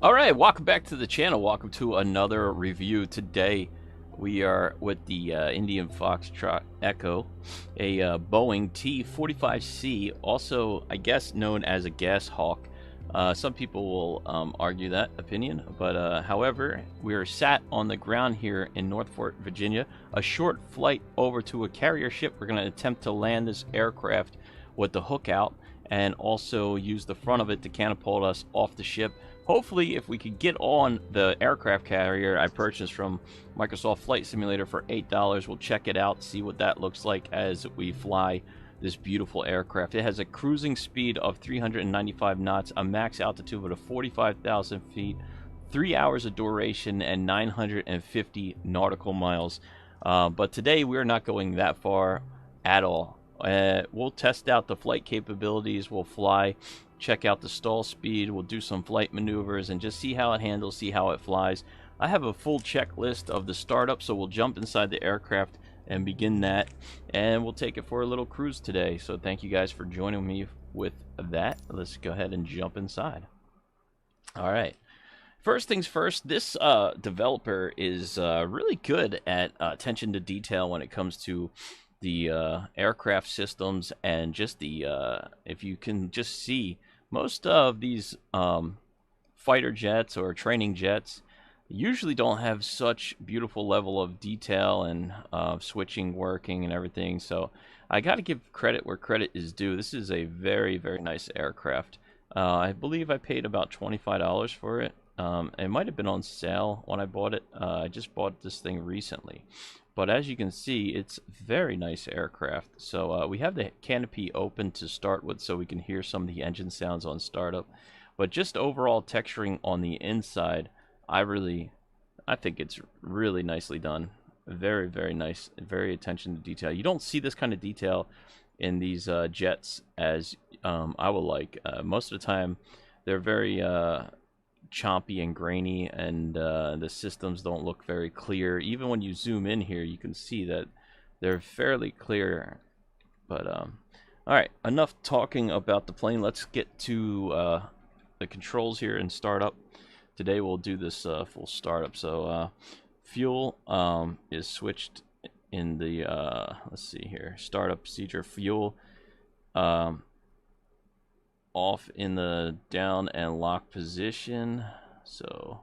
All right, welcome back to the channel. Welcome to another review. Today we are with the IndiaFoxtEcho, a Boeing T45C, also I guess known as a Goshawk. Some people will argue that opinion, but however, we are sat on the ground here in Norfolk, Virginia. A short flight over to a carrier ship. We're going to attempt to land this aircraft with the hook out and also use the front of it to catapult us off the ship. Hopefully, if we could get on the aircraft carrier I purchased from Microsoft Flight Simulator for $8, we'll check it out, see what that looks like as we fly this beautiful aircraft. It has a cruising speed of 395 knots, a max altitude of 45,000 feet, 3 hours of duration, and 950 nautical miles. But today we're not going that far at all. We'll test out the flight capabilities, we'll fly, check out the stall speed, we'll do some flight maneuvers and just see how it handles, see how it flies. I have a full checklist of the startup, so we'll jump inside the aircraft and begin that, and we'll take it for a little cruise today. So thank you guys for joining me with that. Let's go ahead and jump inside. All right. First things first, this developer is really good at attention to detail when it comes to the aircraft systems and just the if you can just see most of these fighter jets or training jets usually don't have such beautiful level of detail and switching working and everything. So I got to give credit where credit is due. This is a very nice aircraft. I believe I paid about $25 for it. It might have been on sale when I bought it. I just bought this thing recently. But as you can see, it's very nice aircraft. So we have the canopy open to start with so we can hear some of the engine sounds on startup. But just overall texturing on the inside, I think it's really nicely done. Very nice. Very attention to detail. You don't see this kind of detail in these jets as I will like. Most of the time, they're very choppy and grainy, and the systems don't look very clear. Even when you zoom in here, you can see that they're fairly clear. But all right, enough talking about the plane. Let's get to the controls here in startup. Today we'll do this full startup. So fuel is switched in the let's see here, startup procedure. Fuel off in the down and lock position. So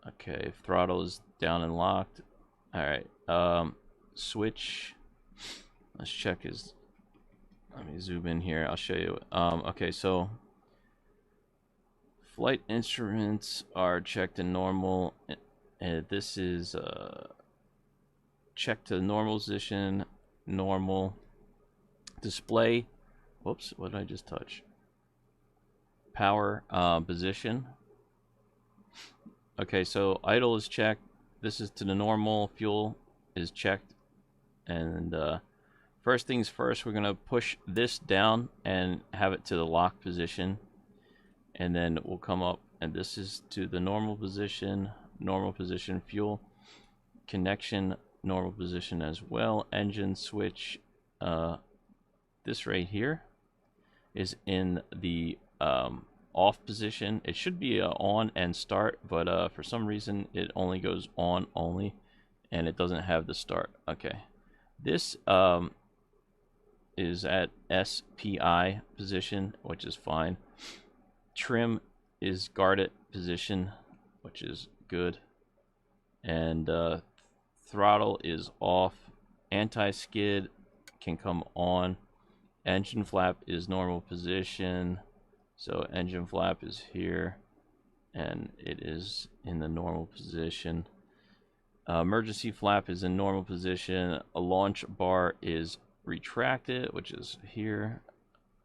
okay, throttle is down and locked. All right, switch, let's check his, let me zoom in here, I'll show you. Okay, so flight instruments are checked in normal, and this is checked to normal position, normal. Display, whoops, what did I just touch? Power position. Okay, so idle is checked. This is to the normal. Fuel is checked. And first things first, we're gonna push this down and have it to the lock position, and then we'll come up, and this is to the normal position. Fuel connection, normal position as well. Engine switch, this right here is in the off position. It should be on and start, but for some reason it only goes on only, and it doesn't have the start. Okay, this is at SPI position, which is fine. Trim is guarded position, which is good, and throttle is off. Anti-skid can come on. Engine flap is normal position, so engine flap is here and it is in the normal position. Emergency flap is in normal position. A launch bar is retracted, which is here,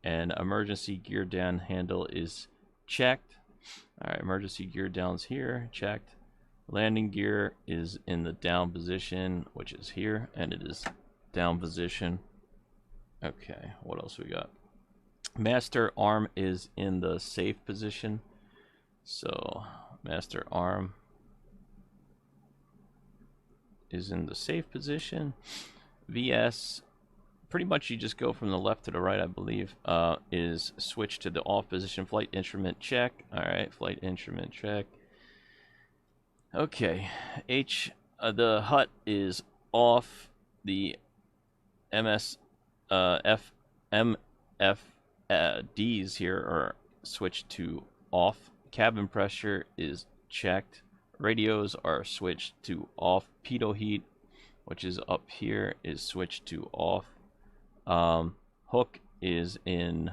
and emergency gear down handle is checked. All right, emergency gear down's here, checked. Landing gear is in the down position, which is here, and it is down position. Okay, what else we got? Master arm is in the safe position. So master arm is in the safe position. VS pretty much you just go from the left to the right, I believe, is switch to the off position. Flight instrument check. Alright, flight instrument check. Okay, the HUT is off. The MFDs here are switched to off. Cabin pressure is checked. Radios are switched to off. Pitot heat, which is up here, is switched to off. Hook is in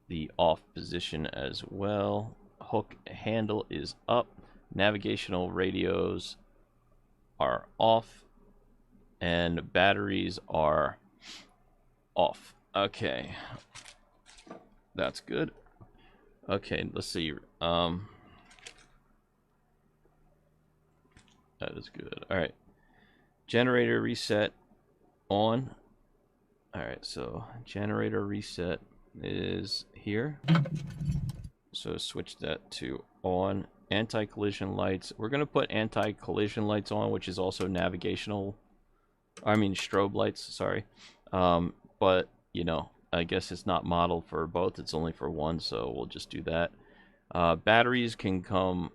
the off position as well. Hook handle is up. Navigational radios are off. And batteries are off. Okay. That's good. Okay, let's see. That is good. Alright. Generator reset on. Alright, so generator reset is here. So switch that to on. Anti-collision lights. We're going to put anti-collision lights on, which is also navigational. I mean strobe lights, sorry. But, you know, I guess it's not modeled for both. It's only for one, so we'll just do that. Batteries can come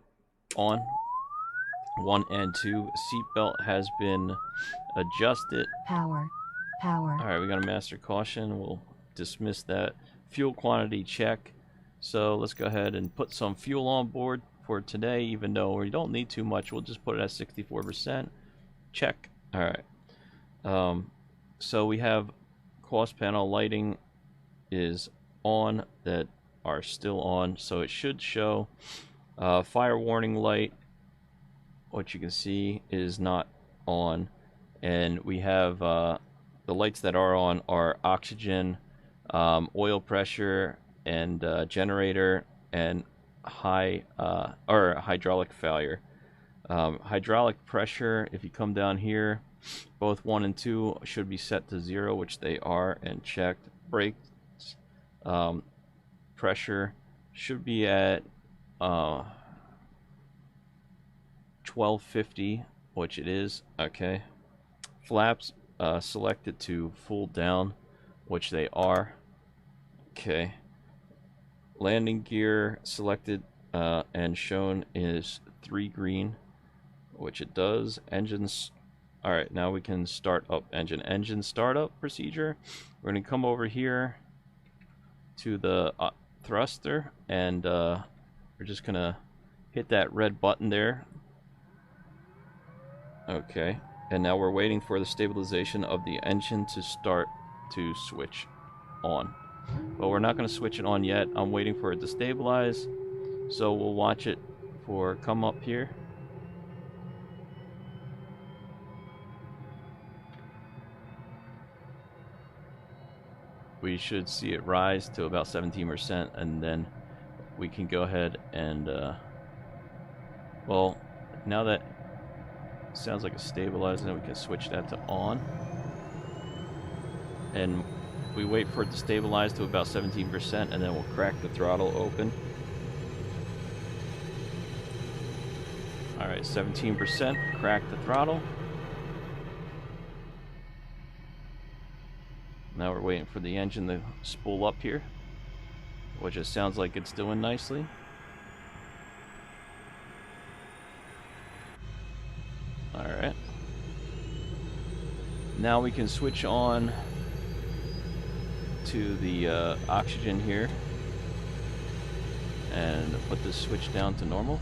on. 1 and 2. Seatbelt has been adjusted. Power. Alright, we got a master caution. We'll dismiss that. Fuel quantity check. So let's go ahead and put some fuel on board for today, even though we don't need too much. We'll just put it at 64%. Check. Alright. So we have cross panel lighting is on, that are still on, so it should show. Fire warning light, what you can see, is not on, and we have the lights that are on are oxygen, oil pressure, and generator, and hydraulic failure. Hydraulic pressure, if you come down here, both 1 and 2 should be set to 0, which they are, and checked. Brakes pressure should be at 1250, which it is. Okay. Flaps selected to full down, which they are. Okay. Landing gear selected and shown is 3 green, which it does. Engines. Alright, now we can start up engine. Engine startup procedure. We're going to come over here to the thruster, and we're just going to hit that red button there. Okay, and now we're waiting for the stabilization of the engine to start to switch on. But we're not going to switch it on yet. I'm waiting for it to stabilize, so we'll watch it for come up here. We should see it rise to about 17%, and then we can go ahead and well, now that sounds like it's stabilizing, then we can switch that to on, and we wait for it to stabilize to about 17%, and then we'll crack the throttle open. Alright, 17%, crack the throttle. Now we're waiting for the engine to spool up here, which it sounds like it's doing nicely. Alright. Now we can switch on to the oxygen here and put this switch down to normal.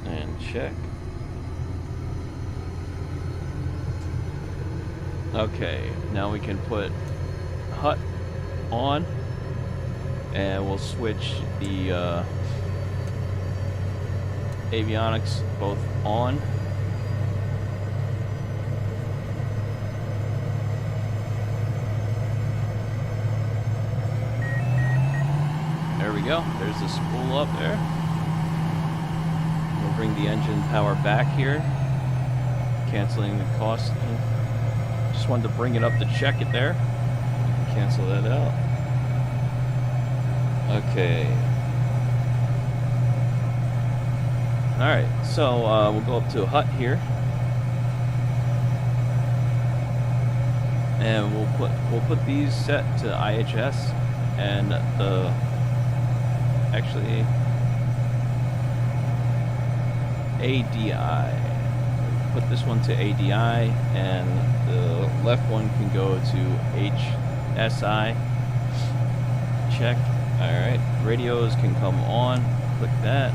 And check. Okay, now we can put HUT on, and we'll switch the avionics both on. There we go. There's the spool up there. We'll bring the engine power back here, canceling the cost. Just wanted to bring it up to check it there. Cancel that out. Alright, so we'll go up to a hut here. And we'll put these set to IHS and the actually ADI. Put this one to ADI and the left one can go to HSI. Check. Alright, radios can come on. Click that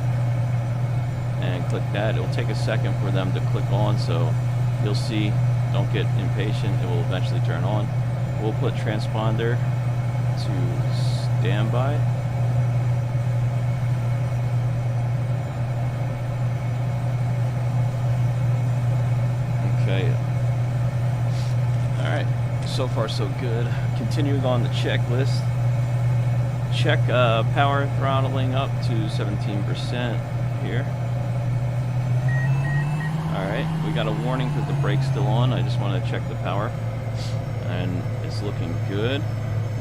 and click that. It'll take a second for them to click on, so you'll see. Don't get impatient, it will eventually turn on. We'll put transponder to standby. Okay. Alright, so far so good. Continuing on the checklist. Check power throttling up to 17% here. Alright, we got a warning because the brake's still on. I just want to check the power. And it's looking good.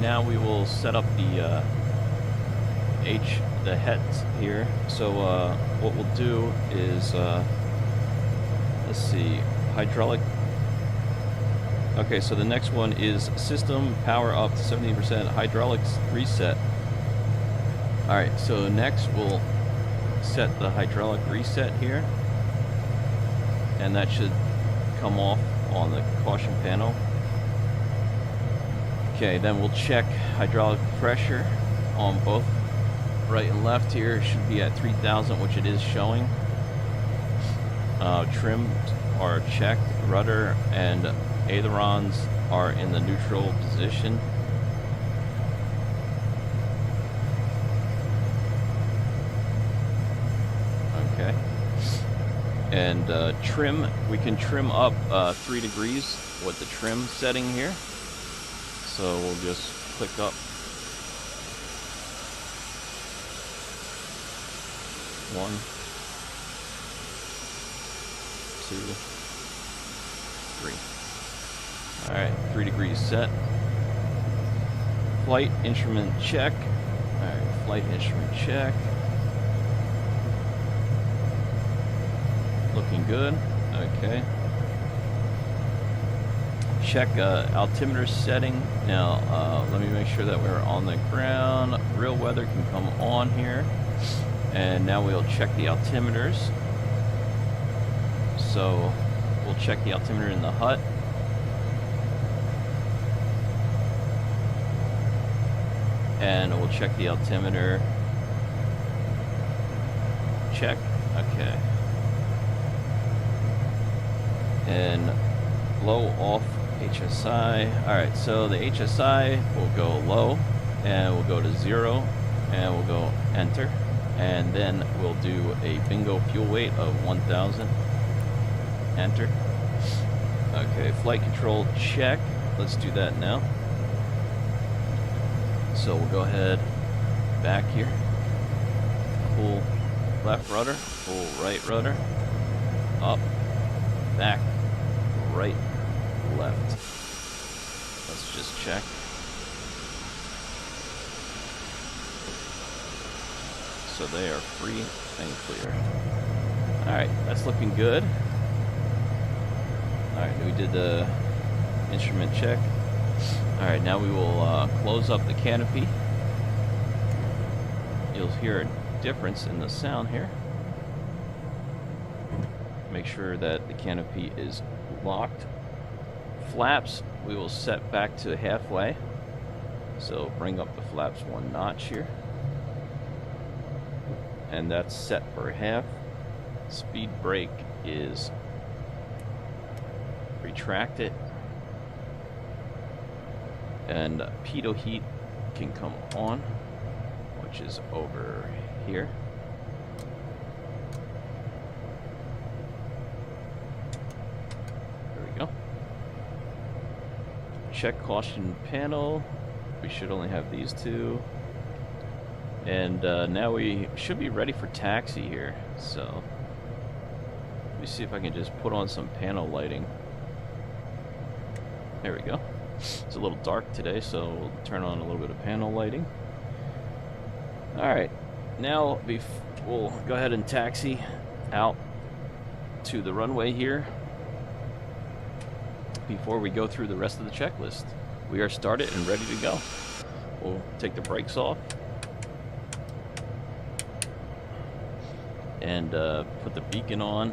Now we will set up the heads here. So what we'll do is, let's see, hydraulic. Okay, so the next one is system power up to 17%, hydraulics reset. Alright, so next we'll set the hydraulic reset here. And that should come off on the caution panel. Okay, then we'll check hydraulic pressure on both right and left here. It should be at 3,000, which it is showing. Trims are checked. Rudder and ailerons are in the neutral position. Okay. And trim, we can trim up 3 degrees with the trim setting here. So we'll just click up. 1, 2, 3. Alright, 3 degrees set. Flight instrument check. Alright, flight instrument check. Looking good. Okay. Check altimeter setting. Now, let me make sure that we're on the ground. Real weather can come on here. And now we'll check the altimeters. So, we'll check the altimeter in the hut. And we'll check the altimeter. Check. Okay. And low off HSI. Alright, so the HSI will go low and we'll go to 0 and we'll go enter, and then we'll do a bingo fuel weight of 1,000. Enter. Okay, flight control check. Let's do that now. So we'll go ahead back here. Pull left rudder, pull right rudder, up, back, right, left. Let's just check. So they are free and clear. Alright, that's looking good. Alright, we did the instrument check. Alright, now we will close up the canopy. You'll hear a difference in the sound here. Make sure that the canopy is locked. Flaps we will set back to halfway. So bring up the flaps 1 notch here. And that's set for half. Speed brake is retracted. And pitot heat can come on, which is over here. There we go. Check caution panel. We should only have these 2. And now we should be ready for taxi here. So let me see if I can just put on some panel lighting. There we go. It's a little dark today, so we'll turn on a little bit of panel lighting. Alright, now we'll go ahead and taxi out to the runway here before we go through the rest of the checklist. We are started and ready to go. We'll take the brakes off and put the beacon on.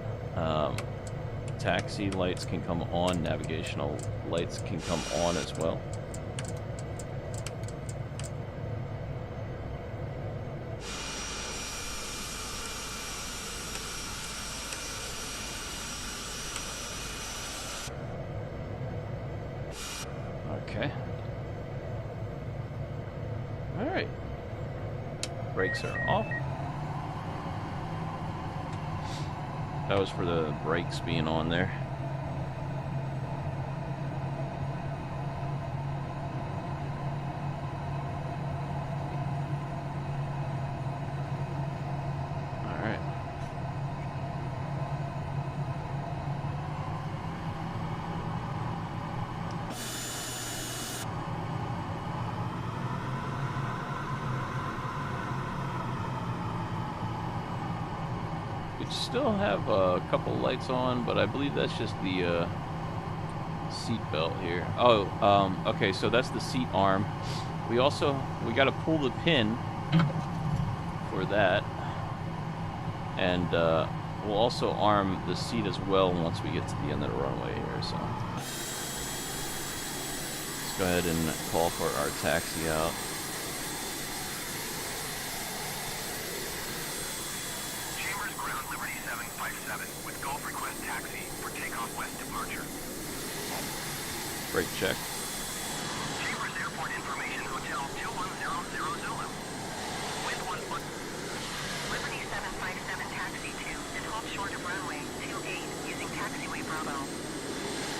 Taxi lights can come on, navigational lights can come on as well. Okay. All right. Brakes are off. That was for the brakes being on there. All right. Still have a couple lights on, but I believe that's just the seat belt here. Oh, okay, so that's the seat arm. We got to pull the pin for that, and we'll also arm the seat as well once we get to the end of the runway here. So let's go ahead and call for our taxi out. Brake check. Chambers Airport Information Hotel 2100 Zulu. With 1 foot. Liberty 757 taxi to and hold short of runway 28 using taxiway Bravo.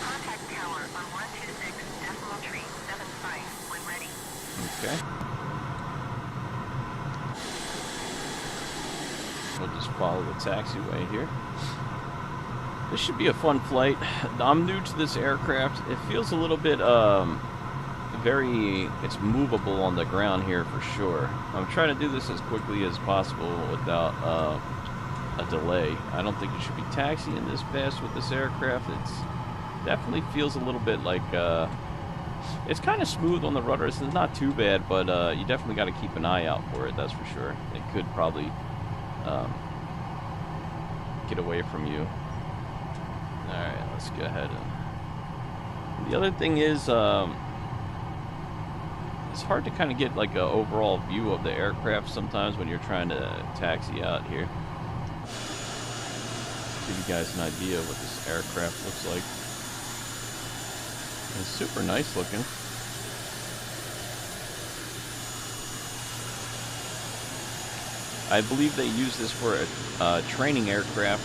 Contact tower on 126.75 when ready. Okay. We'll just follow the taxiway here. This should be a fun flight. I'm new to this aircraft. It feels a little bit, it's movable on the ground here for sure. I'm trying to do this as quickly as possible without a delay. I don't think you should be taxiing this fast with this aircraft. It's definitely feels a little bit like, it's kind of smooth on the rudder. It's not too bad, but you definitely got to keep an eye out for it, that's for sure. It could probably get away from you. Alright, let's go ahead and... The other thing is, it's hard to kind of get like an overall view of the aircraft sometimes when you're trying to taxi out here. Give you guys an idea of what this aircraft looks like. It's super nice looking. I believe they use this for a training aircraft.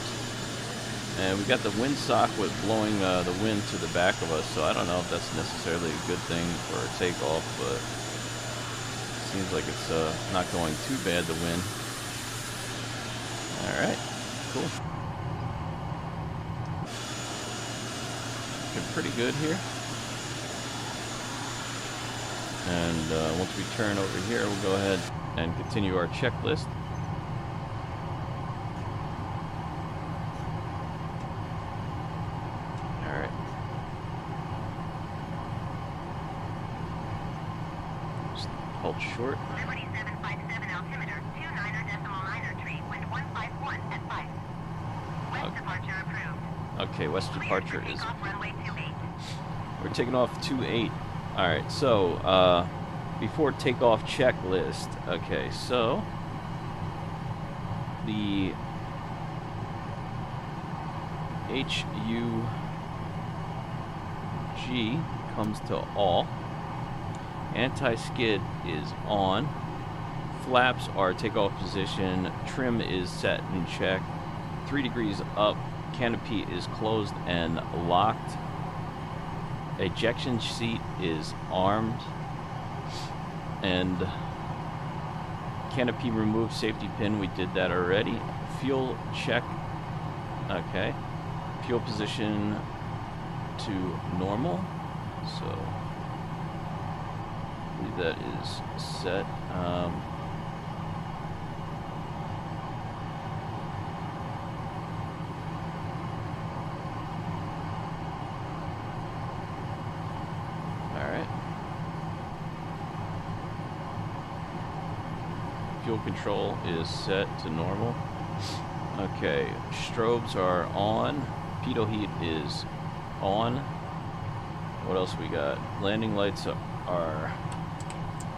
And we got the windsock with blowing the wind to the back of us, so I don't know if that's necessarily a good thing for a takeoff, but it seems like it's not going too bad, the wind. Alright, cool. Looking pretty good here. And once we turn over here, we'll go ahead and continue our checklist. Hold short. Liberty 757 altimeter 29.93, wind 151 at 5. West departure approved. Okay, west departure is... Runway 28. We're taking off 28. Alright, so, before takeoff checklist. Okay, so... The... HUG comes to all. Anti-skid is on. Flaps are takeoff position. Trim is set in check. 3 degrees up. Canopy is closed and locked. Ejection seat is armed. And canopy remove safety pin. We did that already. Fuel check. Okay. Fuel position to normal. So... that is set. fuel control is set to normal. Okay, strobes are on. Pitot heat is on. What else we got? Landing lights are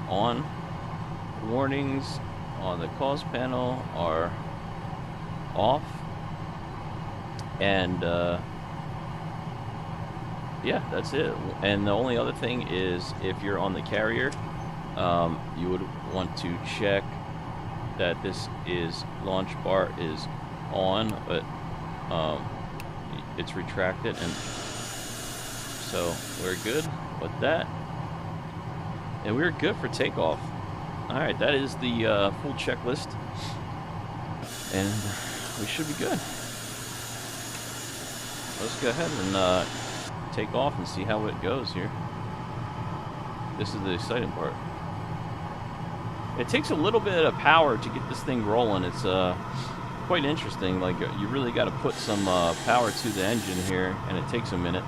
on. Warnings on the cause panel are off. And yeah, that's it. And the only other thing is, if you're on the carrier, you would want to check that this is launch bar is on, but it's retracted, and so we're good with that, and we're good for takeoff. All right, that is the full checklist, and we should be good. Let's go ahead and take off and see how it goes here. This is the exciting part. It takes a little bit of power to get this thing rolling. It's quite interesting. Like, you really got to put some power to the engine here, and it takes a minute.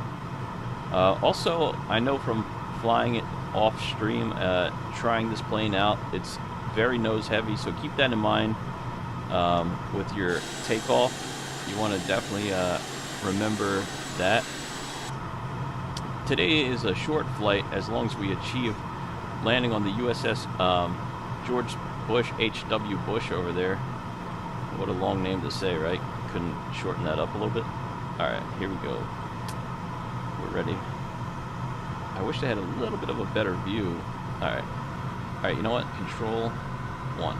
Also, I know from flying it off stream, trying this plane out, it's very nose heavy, so keep that in mind with your takeoff. You want to definitely remember that. Today is a short flight, as long as we achieve landing on the USS George Bush, H.W. Bush over there. What a long name to say, right? Couldn't shorten that up a little bit. Alright, here we go. We're ready. I wish I had a little bit of a better view. Alright. Alright, you know what? Control 1.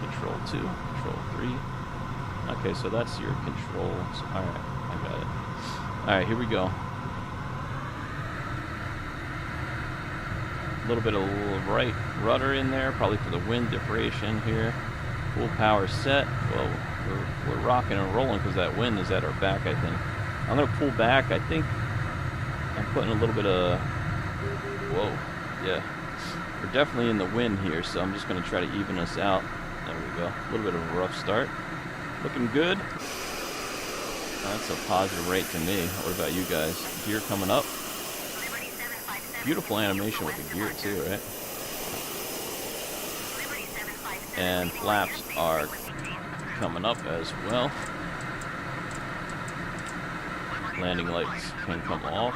Control 2. Control 3. Okay, so that's your controls. Alright, I got it. Alright, here we go. A little bit of right rudder in there, probably for the wind differentiation here. Full power set. Well, we're rocking and rolling because that wind is at our back, I think. I'm going to pull back. I think I'm putting a little bit of... Whoa. Yeah. We're definitely in the wind here, so I'm just going to try to even us out. There we go. A little bit of a rough start. Looking good. That's a positive rate to me. What about you guys? Gear coming up. Beautiful animation with the gear too, right? And flaps are coming up as well. Landing lights can come off.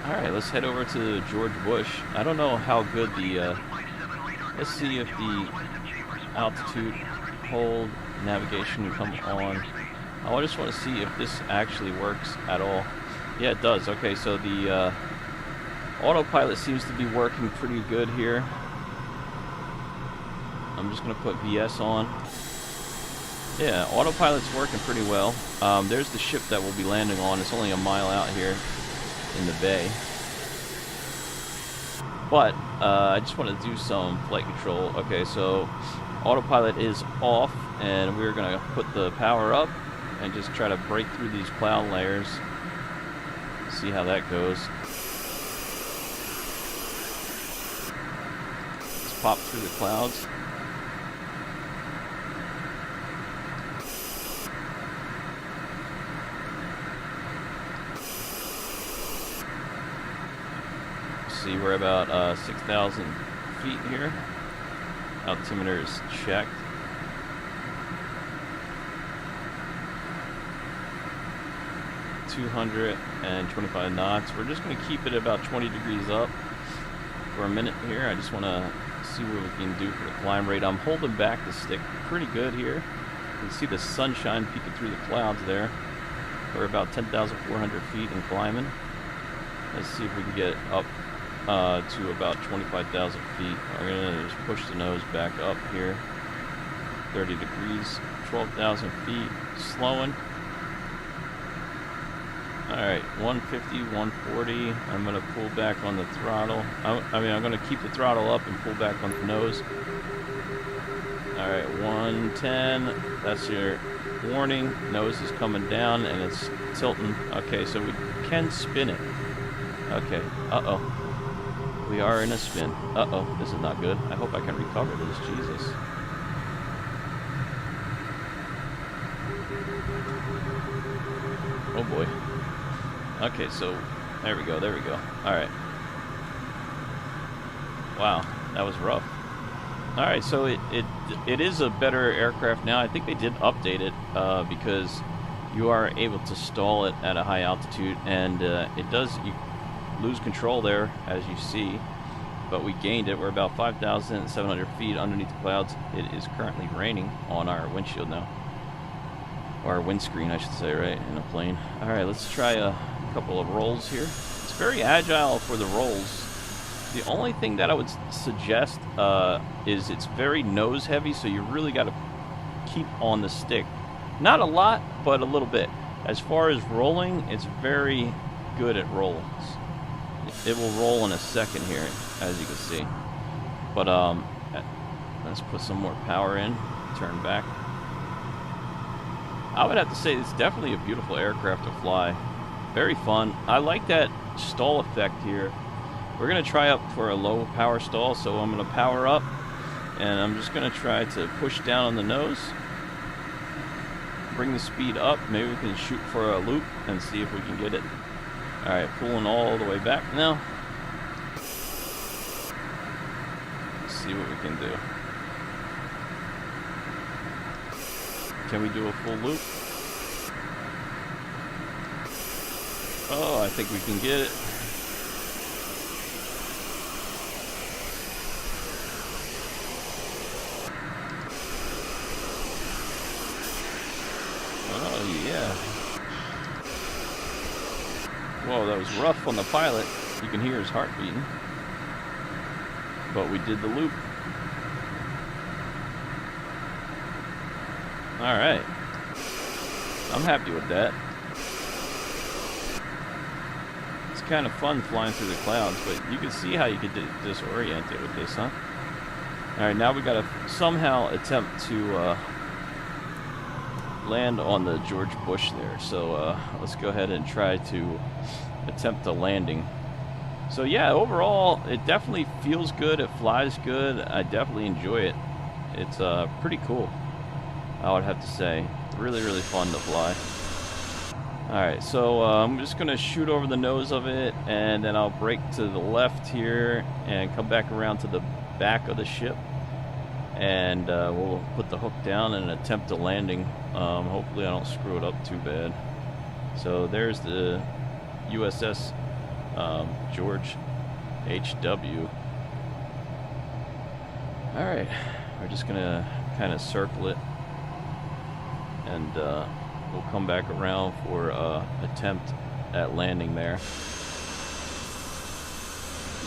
Alright, let's head over to George Bush. I don't know how good the... let's see if the altitude hold navigation can come on. I just want to see if this actually works at all. Yeah, it does. Okay, so the autopilot seems to be working pretty good here. I'm just going to put VS on. Yeah, autopilot's working pretty well. There's the ship that we'll be landing on. It's only a mile out here in the bay. But I just want to do some flight control. Okay, so autopilot is off, and we're going to put the power up and just try to break through these cloud layers. See how that goes. Let's pop through the clouds. See, we're about 6,000 feet here. Altimeter is checked. .225 knots. We're just going to keep it about 20 degrees up for a minute here. I just want to see what we can do for the climb rate. I'm holding back the stick pretty good here. You can see the sunshine peeking through the clouds there. We're about 10,400 feet and climbing. Let's see if we can get up to about 25,000 feet. We're going to just push the nose back up here. 30 degrees, 12,000 feet, slowing. Alright, 150, 140. I'm going to pull back on the throttle. I'm going to keep the throttle up and pull back on the nose. Alright, 110. That's your warning. Nose is coming down and it's tilting. Okay, so we can spin it. Okay, uh-oh. We are in a spin. Uh-oh, this is not good. I hope I can recover this. Jesus. Oh boy. Okay, so there we go, there we go. Alright. Wow, that was rough. All right, so it is a better aircraft now. I think they did update it because you are able to stall it at a high altitude, and it does, you lose control there, as you see, but we gained it. We're about 5,700 feet underneath the clouds. It is currently raining on our windshield now, or our windscreen, I should say, right, in a plane. All right, let's try a couple of rolls here. It's very agile for the rolls. The only thing that I would suggest is it's very nose heavy, so you really got to keep on the stick. Not a lot, but a little bit. As far as rolling, it's very good at rolls. It will roll in a second here, as you can see. But let's put some more power in, turn back. I would have to say it's definitely a beautiful aircraft to fly. Very fun. I like that stall effect here. We're going to try up for a low power stall, so I'm going to power up, and I'm just going to try to push down on the nose. Bring the speed up. Maybe we can shoot for a loop and see if we can get it. Alright, pulling all the way back now. Let's see what we can do. Can we do a full loop? Oh, I think we can get it. Oh, yeah. Whoa, that was rough on the pilot. You can hear his heart beating. But we did the loop. Alright. I'm happy with that. It's kind of fun flying through the clouds, but you can see how you could disorient it with this, huh? Alright, now we gotta somehow attempt to land on the George Bush there. So let's go ahead and try to attempt a landing. So yeah, overall it definitely feels good, it flies good. I definitely enjoy it. It's pretty cool, I would have to say. Really fun to fly. Alright, so I'm just gonna shoot over the nose of it, and then I'll brake to the left here and come back around to the back of the ship, and we'll put the hook down and attempt a landing. Hopefully I don't screw it up too bad. So there's the USS George H.W. Alright, we're just gonna kind of circle it, and we'll come back around for attempt at landing there.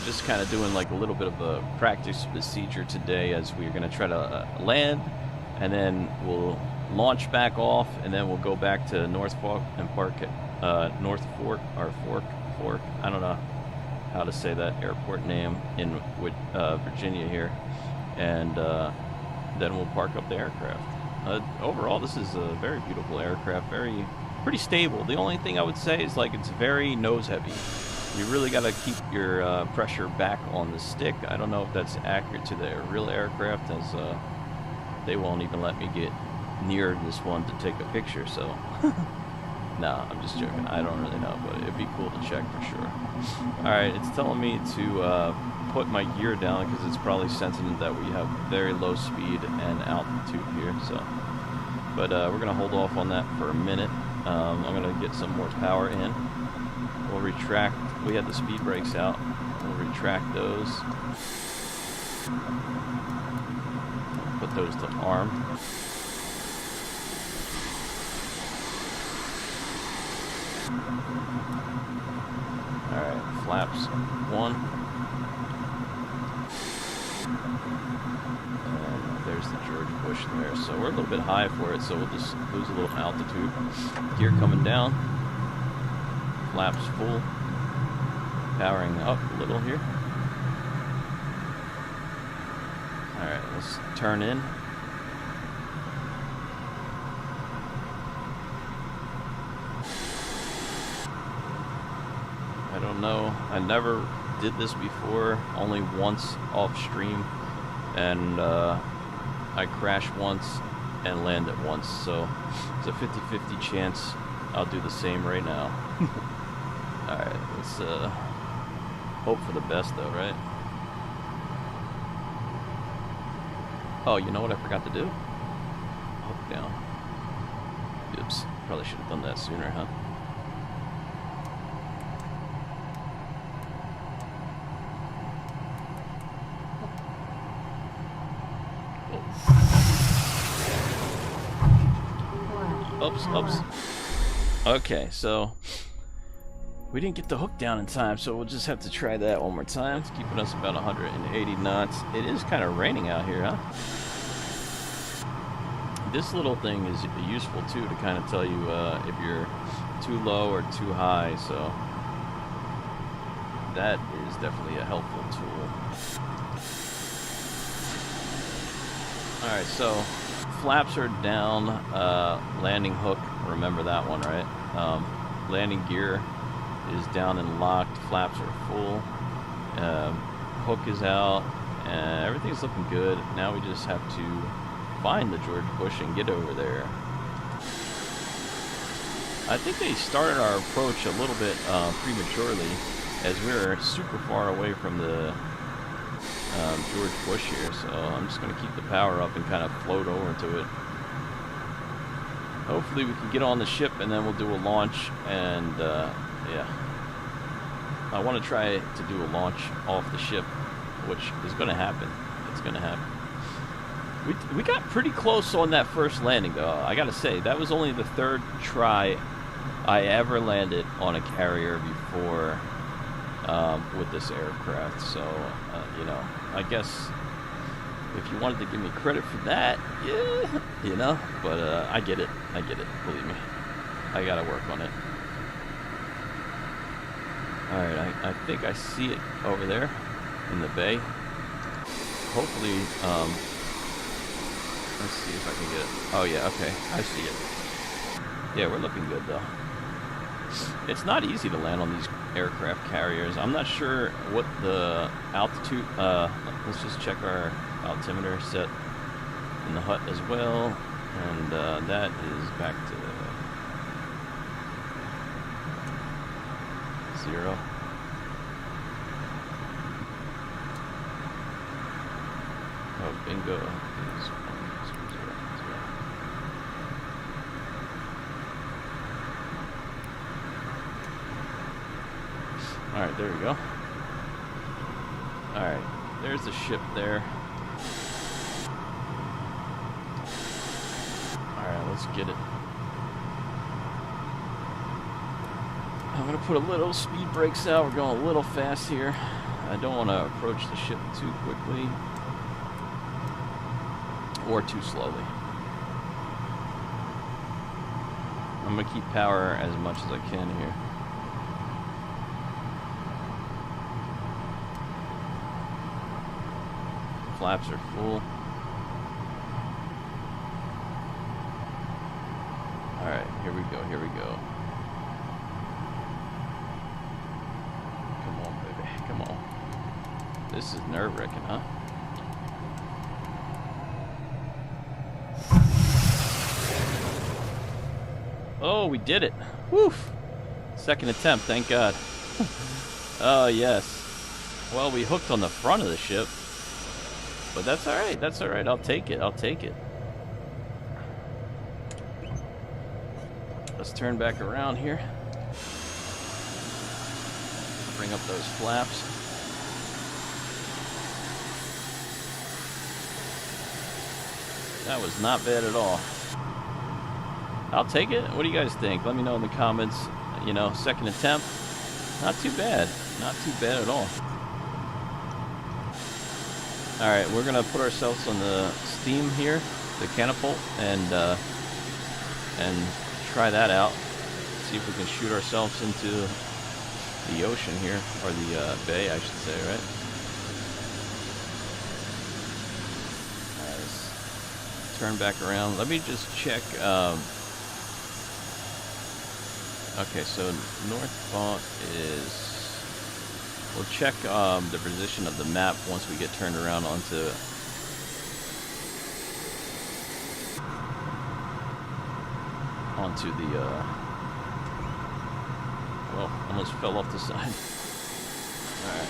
Just kind of doing like a little bit of a practice procedure today, as we're going to try to land, and then we'll launch back off, and then we'll go back to North Fork and park at North Fork, or Fork, I don't know how to say that airport name in Virginia here, and then we'll park up the aircraft. Overall, this is a very beautiful aircraft, pretty stable. The only thing I would say is like it's very nose heavy. You really got to keep your pressure back on the stick. I don't know if that's accurate to the real aircraft, as they won't even let me get near this one to take a picture, so nah, I'm just joking. I don't really know, but it'd be cool to check for sure. Alright, it's telling me to put my gear down because it's probably sensing that we have very low speed and altitude here, so but we're gonna hold off on that for a minute. I'm gonna get some more power in. We'll retract. We had the speed brakes out. We'll retract those. Put those to arm. Alright, flaps 1. And there's the George Bush there. So we're a little bit high for it, so we'll just lose a little altitude. Gear coming down. Flaps full. Powering up a little here. Alright, let's turn in. I don't know. I never did this before, only once off stream, and I crashed once and landed once, so it's a 50-50 chance I'll do the same right now. Alright, let's hope for the best though, right? Oh, you know what I forgot to do? Hook down. Oops. Probably should have done that sooner, huh? Oops, oops. Okay, so we didn't get the hook down in time, so we'll just have to try that one more time. It's keeping us about 180 knots. It is kind of raining out here, huh? This little thing is useful too to kind of tell you if you're too low or too high, so that is definitely a helpful tool. Alright, so flaps are down, landing hook, remember that one, right? Landing gear is down and locked, flaps are full, hook is out, and everything's looking good. Now we just have to find the George Bush and get over there. I think they started our approach a little bit prematurely, as we were super far away from the George Bush here, so I'm just going to keep the power up and kind of float over to it. Hopefully we can get on the ship and then we'll do a launch, and yeah. I want to try to do a launch off the ship, which is going to happen. It's going to happen. We got pretty close on that first landing, though. I got to say, that was only the third try I ever landed on a carrier before with this aircraft, so you know, I guess if you wanted to give me credit for that, yeah, you know, but I get it, believe me, I gotta work on it. Alright, I think I see it over there in the bay. Hopefully, let's see if I can get it. Oh yeah, okay, I see it. Yeah, we're looking good though. It's not easy to land on these aircraft carriers. I'm not sure what the altitude, let's just check our altimeter set in the hut as well, and that is back to 0. Oh, bingo is 1, 0, 0. Alright, there we go. Alright, there's the ship there. Alright, let's get it. I'm going to put a little speed brakes out. We're going a little fast here. I don't want to approach the ship too quickly or too slowly. I'm going to keep power as much as I can here. Flaps are full. Alright, here we go, here we go. Come on, baby, come on. This is nerve-wracking, huh? Oh, we did it. Woof! Second attempt, thank God. Oh, yes. Well, we hooked on the front of the ship. But that's alright, that's alright. I'll take it, I'll take it. Let's turn back around here. Bring up those flaps. That was not bad at all. I'll take it. What do you guys think? Let me know in the comments. You know, second attempt. Not too bad. Not too bad at all. Alright, we're going to put ourselves on the steam here, the Catapult, and try that out. See if we can shoot ourselves into the ocean here, or the bay, I should say, right? Alright, let's turn back around. Let me just check. Okay, so northbound is... We'll check the position of the map once we get turned around onto the well, almost fell off the side. Alright.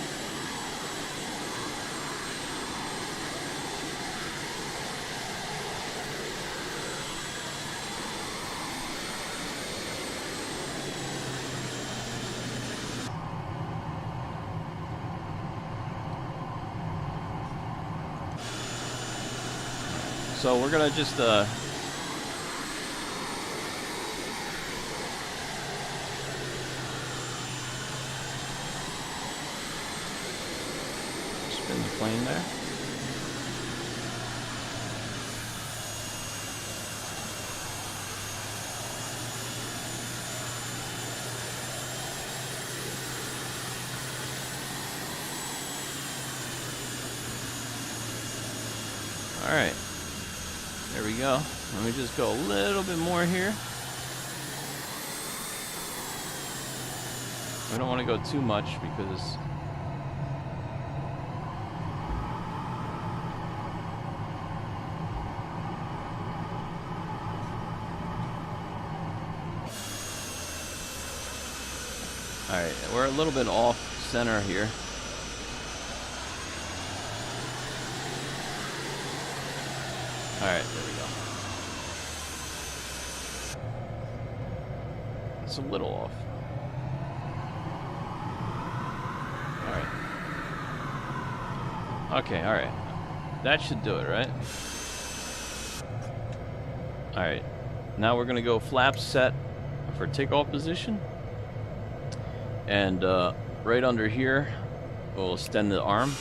So we're gonna just spin the plane there. All right, there we go. Let me just go a little bit more here. I don't want to go too much because all right, we're a little bit off center here. All right, there we go. It's a little off. All right. Okay, all right. That should do it, right? All right. Now we're gonna go flaps set for takeoff position. And right under here, we'll extend the arm.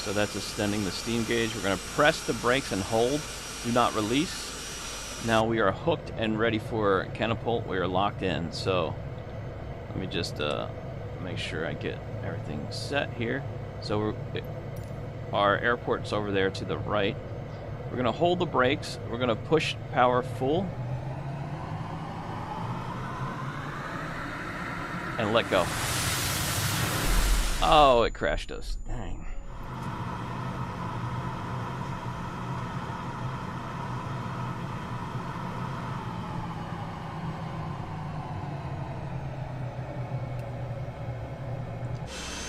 So that's extending the steam gauge. We're gonna press the brakes and hold. Do not release. Now we are hooked and ready for Catapult. We are locked in. So let me just make sure I get everything set here. So our airport's over there to the right. We're gonna hold the brakes. We're gonna push power full and let go. Oh, it crashed us. Dang.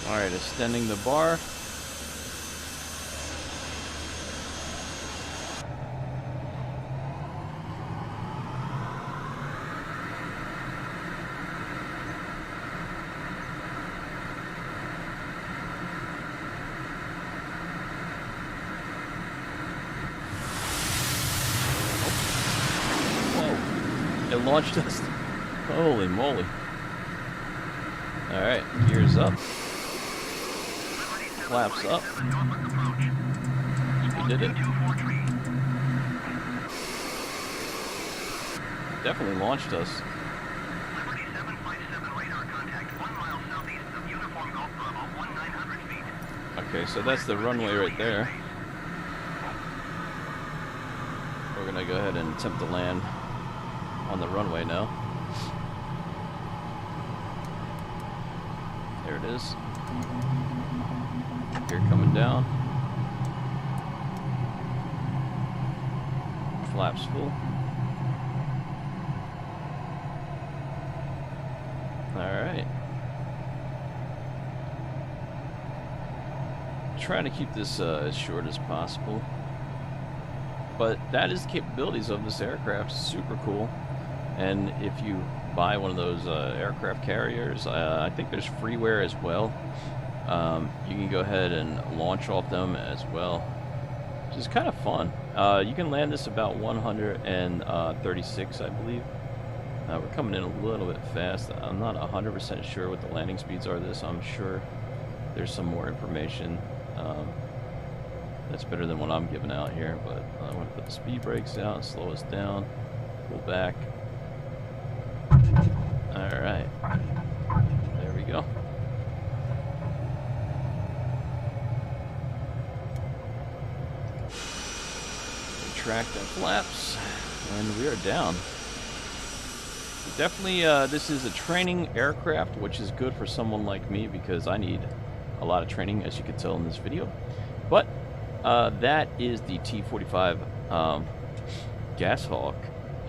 All right, extending the bar. Whoa, it launched us. Holy moly. All right, gears up. Flaps up. We did it. Definitely launched us. Okay, so that's the runway right there. We're gonna go ahead and attempt to land on the runway now. There it is. Here coming down. Flaps full. Alright. Trying to keep this as short as possible. But that is the capabilities of this aircraft. Super cool. And if you buy one of those aircraft carriers, I think there's freeware as well. You can go ahead and launch off them as well, which is kind of fun. You can land this about 136, I believe. We're coming in a little bit fast. I'm not 100% sure what the landing speeds are this. I'm sure there's some more information that's better than what I'm giving out here, but I'm going to put the speed brakes out and slow us down, pull back. Alright, there we go. Retract our flaps, and we are down. Definitely, this is a training aircraft, which is good for someone like me because I need a lot of training, as you can tell in this video. But that is the T45 Goshawk,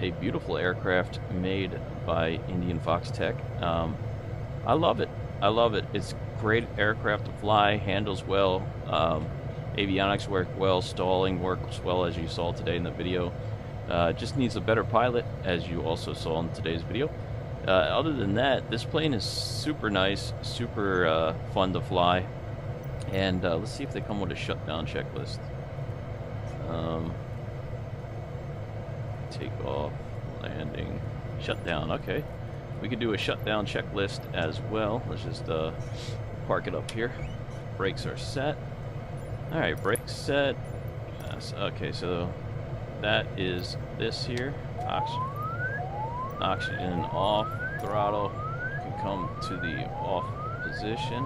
a beautiful aircraft made by IndiaFoxtEcho. I love it. I love it. It's a great aircraft to fly, handles well, avionics work well, stalling works well, as you saw today in the video. Just needs a better pilot, as you also saw in today's video. Other than that, this plane is super nice, super fun to fly. And let's see if they come with a shutdown checklist. takeoff, landing, shutdown. Okay, we could do a shutdown checklist as well. Let's just park it up here. Brakes are set. All right, brakes set. Yes. Okay, so that is this here. Oxygen off. Throttle can come to the off position.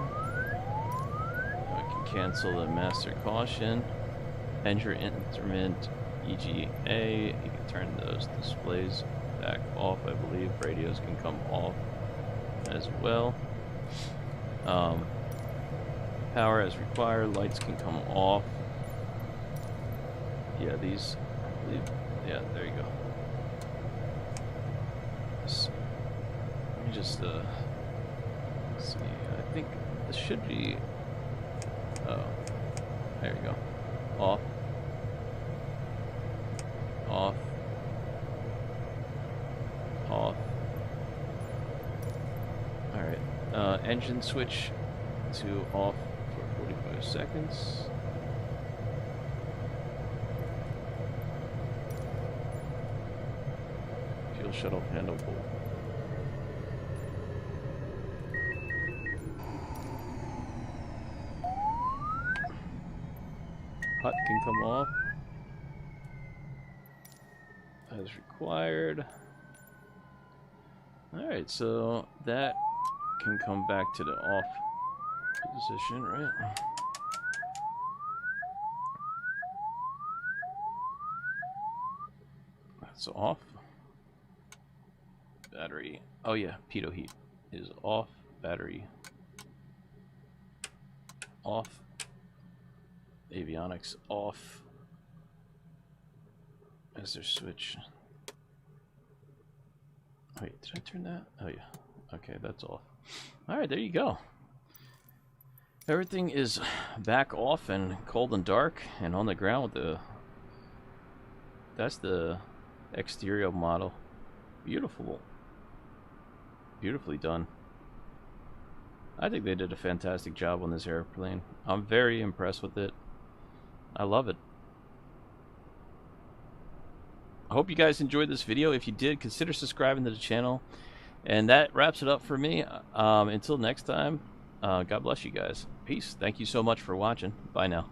I can cancel the master caution. Engine instrument EGA. You can turn those displays back off, I believe. Radios can come off as well. Power as required. Lights can come off. Yeah, these, I believe, yeah, there you go. So, let me just, see, I think this should be, oh, there you go. Off. Off. Off. Alright, engine switch to off for 45 seconds. Fuel shuttle handle pull. Hut can come off as required. Alright, so that can come back to the off position, right? That's off. Battery. Oh yeah, pitot heat is off. Battery off. Avionics off. Is there switch? Wait, did I turn that? Oh yeah. Okay, that's off. Alright, there you go. Everything is back off and cold and dark and on the ground with the... That's the exterior model. Beautiful. Beautifully done. I think they did a fantastic job on this airplane. I'm very impressed with it. I love it. I hope you guys enjoyed this video. If you did, consider subscribing to the channel. And that wraps it up for me. Until next time, God bless you guys. Peace. Thank you so much for watching. Bye now.